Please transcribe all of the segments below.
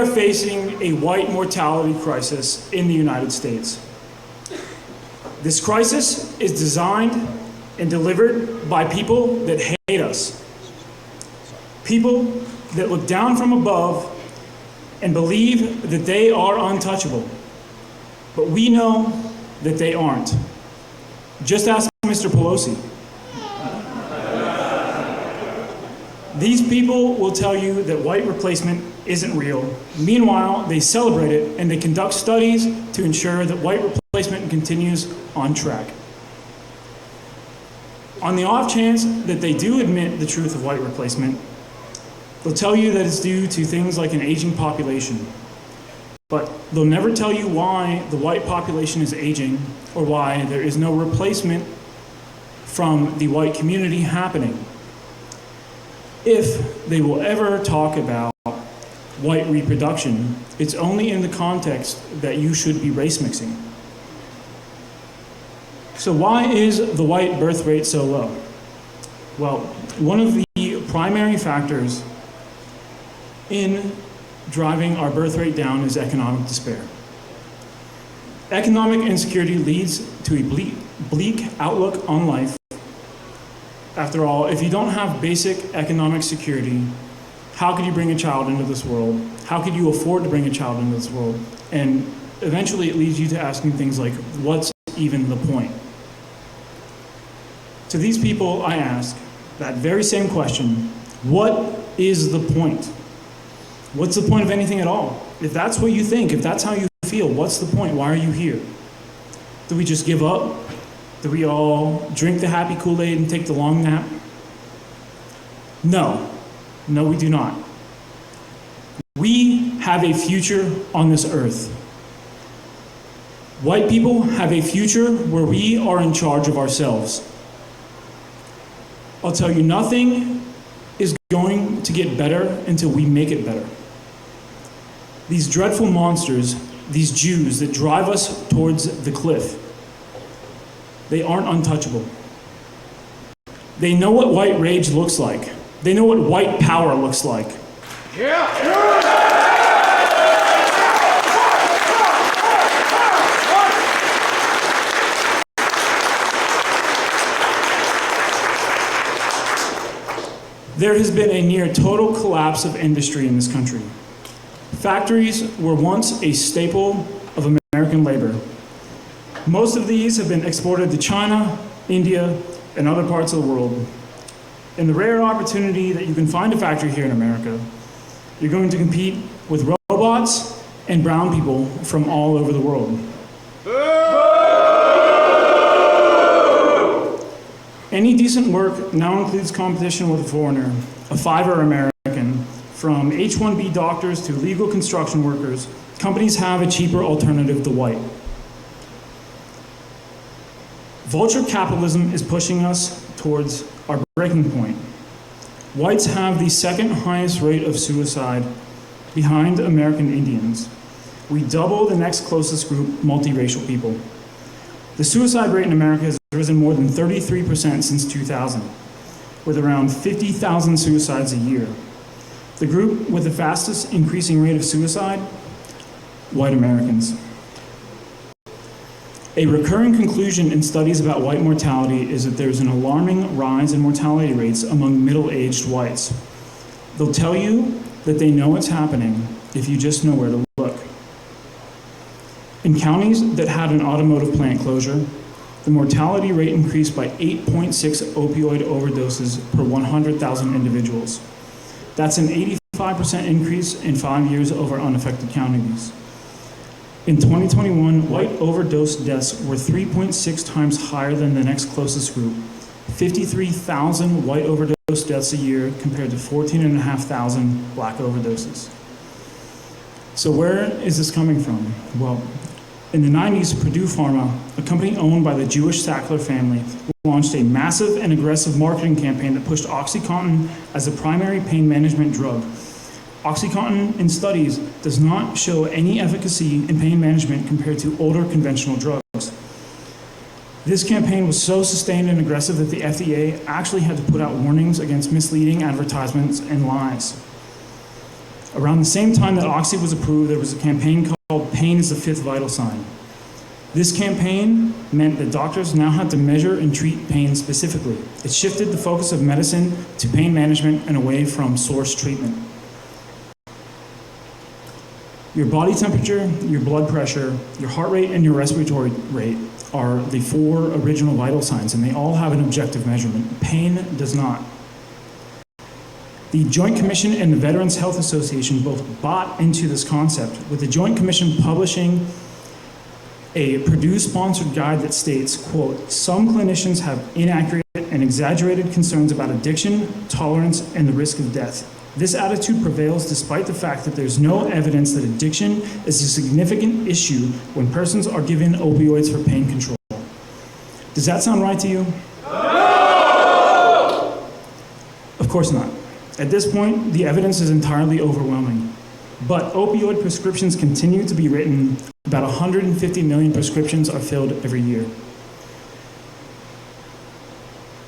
are facing a white mortality crisis in the United States. This crisis is designed and delivered by people that hate us. People that look down from above and believe that they are untouchable. But we know that they aren't. Just ask Mr. Pelosi. These people will tell you that white replacement isn't real. Meanwhile, they celebrate it and they conduct studies to ensure that white replacement continues on track. On the off chance that they do admit the truth of white replacement, they'll tell you that it's due to things like an aging population. But they'll never tell you why the white population is aging or why there is no replacement from the white community happening. If they will ever talk about white reproduction, it's only in the context that you should be race mixing. So why is the white birth rate so low? Well, one of the primary factors in driving our birth rate down is economic despair. Economic insecurity leads to a bleak outlook on life. After all, if you don't have basic economic security, how could you bring a child into this world? How could you afford to bring a child into this world? And eventually it leads you to asking things like, what's even the point? To these people, I ask that very same question, what is the point? What's the point of anything at all? If that's what you think, if that's how you feel, what's the point? Why are you here? Do we just give up? Do we all drink the happy Kool-Aid and take the long nap? No, we do not. We have a future on this earth. White people have a future where we are in charge of ourselves. I'll tell you, nothing is going to get better until we make it better. These dreadful monsters, these Jews that drive us towards the cliff, they aren't untouchable. They know what white rage looks like. They know what white power looks like. There has been a near total collapse of industry in this country. Factories were once a staple of American labor. Most of these have been exported to China, India, and other parts of the world. In the rare opportunity that you can find a factory here in America, you're going to compete with robots and brown people from all over the world. Any decent work now includes competition with a foreigner, a fiver American, from H-1B doctors to legal construction workers. Companies have a cheaper alternative to white. Vulture capitalism is pushing us towards our breaking point. Whites have the second highest rate of suicide behind American Indians. We double the next closest group, multiracial people. The suicide rate in America has risen more than 33% since 2000, with around 50,000 suicides a year. The group with the fastest increasing rate of suicide, white Americans. A recurring conclusion in studies about white mortality is that there's an alarming rise in mortality rates among middle-aged whites. They'll tell you that they know what's happening if you just know where to look. In counties that had an automotive plant closure, the mortality rate increased by 8.6 opioid overdoses per 100,000 individuals. That's an 85% increase in 5 years over unaffected counties. In 2021, white overdose deaths were 3.6 times higher than the next closest group, 53,000 white overdose deaths a year compared to 14,500 black overdoses. So where is this coming from? Well, in the 90s, Purdue Pharma, a company owned by the Jewish Sackler family, launched a massive and aggressive marketing campaign that pushed OxyContin as a primary pain management drug. OxyContin in studies does not show any efficacy in pain management compared to older conventional drugs. This campaign was so sustained and aggressive that the FDA actually had to put out warnings against misleading advertisements and lies. Around the same time that Oxy was approved, there was a campaign called Pain is the Fifth Vital Sign. This campaign meant that doctors now had to measure and treat pain specifically. It shifted the focus of medicine to pain management and away from source treatment. Your body temperature, your blood pressure, your heart rate, and your respiratory rate are the 4 original vital signs, and they all have an objective measurement. Pain does not. The Joint Commission and the Veterans Health Association both bought into this concept, with the Joint Commission publishing a Purdue-sponsored guide that states, quote, "Some clinicians have inaccurate and exaggerated concerns about addiction, tolerance, and the risk of death. This attitude prevails despite the fact that there's no evidence that addiction is a significant issue when persons are given opioids for pain control." Does that sound right to you? No! Of course not. At this point, the evidence is entirely overwhelming. But opioid prescriptions continue to be written. About 150 million prescriptions are filled every year.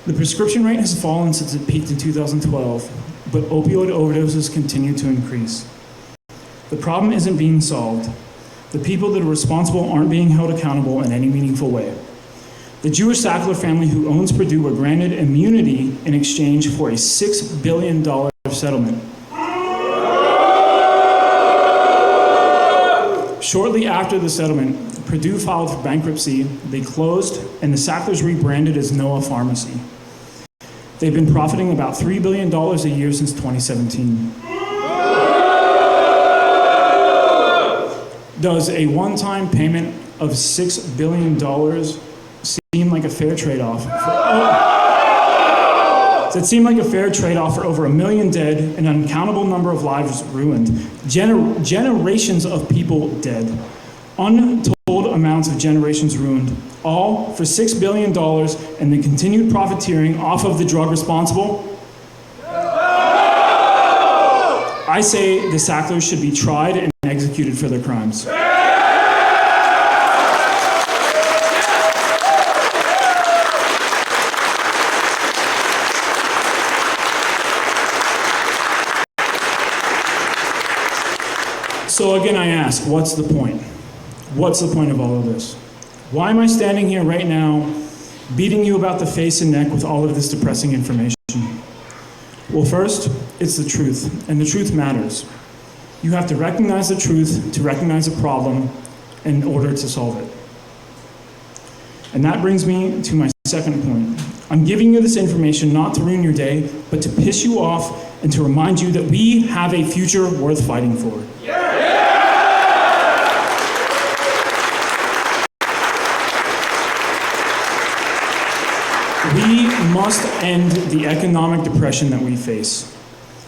The prescription rate has fallen since it peaked in 2012, but opioid overdoses continue to increase. The problem isn't being solved. The people that are responsible aren't being held accountable in any meaningful way. The Jewish Sackler family who owns Purdue were granted immunity in exchange for a $6 billion settlement. Shortly after the settlement, Purdue filed for bankruptcy, they closed, and the Sacklers rebranded as Noah Pharmacy. They've been profiting about $3 billion a year since 2017. Does a one-time payment of $6 billion seem like a fair trade-off? Does it seem like a fair trade-off for over 1 million dead, an uncountable number of lives ruined, generations of people dead, untold amounts of generations ruined, all for $6 billion and the continued profiteering off of the drug responsible? I say the Sacklers should be tried and executed for their crimes. So again, I ask, what's the point? What's the point of all of this? Why am I standing here right now, beating you about the face and neck with all of this depressing information? Well, first, it's the truth, and the truth matters. You have to recognize the truth to recognize a problem in order to solve it. And that brings me to my second point. I'm giving you this information not to ruin your day, but to piss you off and to remind you that we have a future worth fighting for. We must end the economic depression that we face.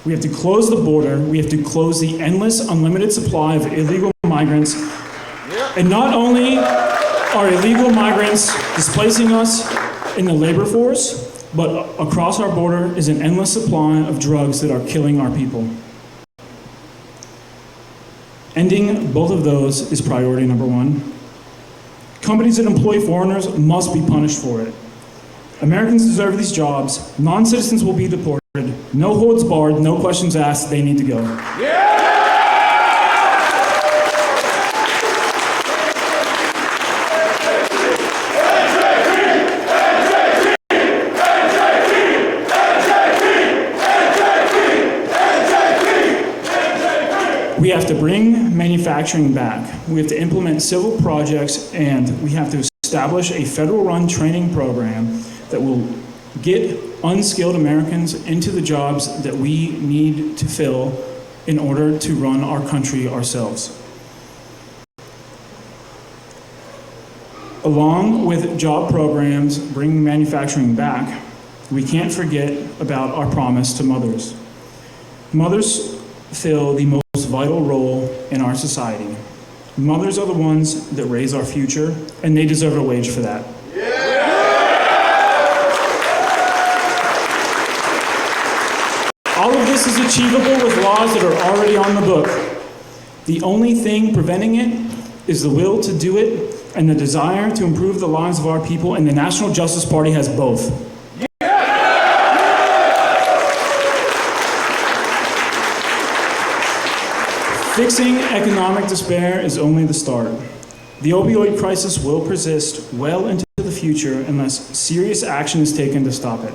We have to close the border. We have to close the endless, unlimited supply of illegal migrants. And not only are illegal migrants displacing us in the labor force, but across our border is an endless supply of drugs that are killing our people. Ending both of those is priority number one. Companies that employ foreigners must be punished for it. Americans deserve these jobs. Non-citizens will be deported. No holds barred, no questions asked, they need to go. We have to bring manufacturing back. We have to implement civil projects, and we have to establish a federal-run training program that will get unskilled Americans into the jobs that we need to fill in order to run our country ourselves. Along with job programs bringing manufacturing back, we can't forget about our promise to mothers. Mothers fill the most vital role in our society. Mothers are the ones that raise our future, and they deserve a wage for that. All of this is achievable with laws that are already on the book. The only thing preventing it is the will to do it and the desire to improve the lives of our people, and the National Justice Party has both. Fixing economic despair is only the start. The opioid crisis will persist well into the future unless serious action is taken to stop it.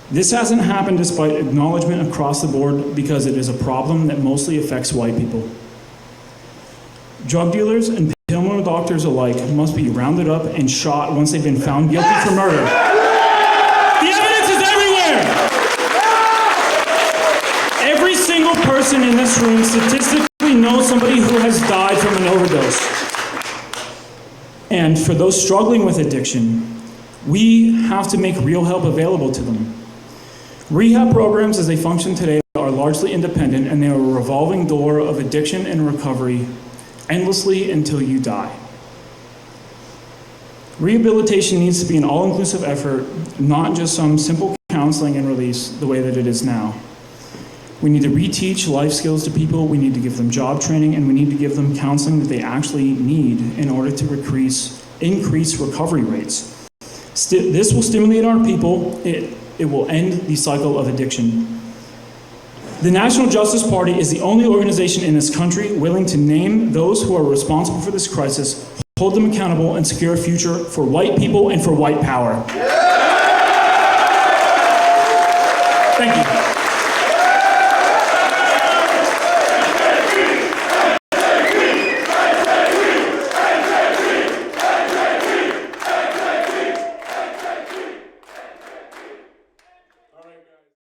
This hasn't happened despite acknowledgement across the board because it is a problem that mostly affects white people. Drug dealers and pill mill doctors alike must be rounded up and shot once they've been found guilty for murder. The evidence is everywhere! Every single person in this room statistically knows somebody who has died from an overdose. And for those struggling with addiction, we have to make real help available to them. Rehab programs as they function today are largely independent, and they are a revolving door of addiction and recovery endlessly until you die. Rehabilitation needs to be an all-inclusive effort, not just some simple counseling and release the way that it is now. We need to reteach life skills to people, we need to give them job training, and we need to give them counseling that they actually need in order to increase recovery rates. This will stimulate our people, it will end the cycle of addiction. The National Justice Party is the only organization in this country willing to name those who are responsible for this crisis, hold them accountable, and secure a future for white people and for white power. Thank you.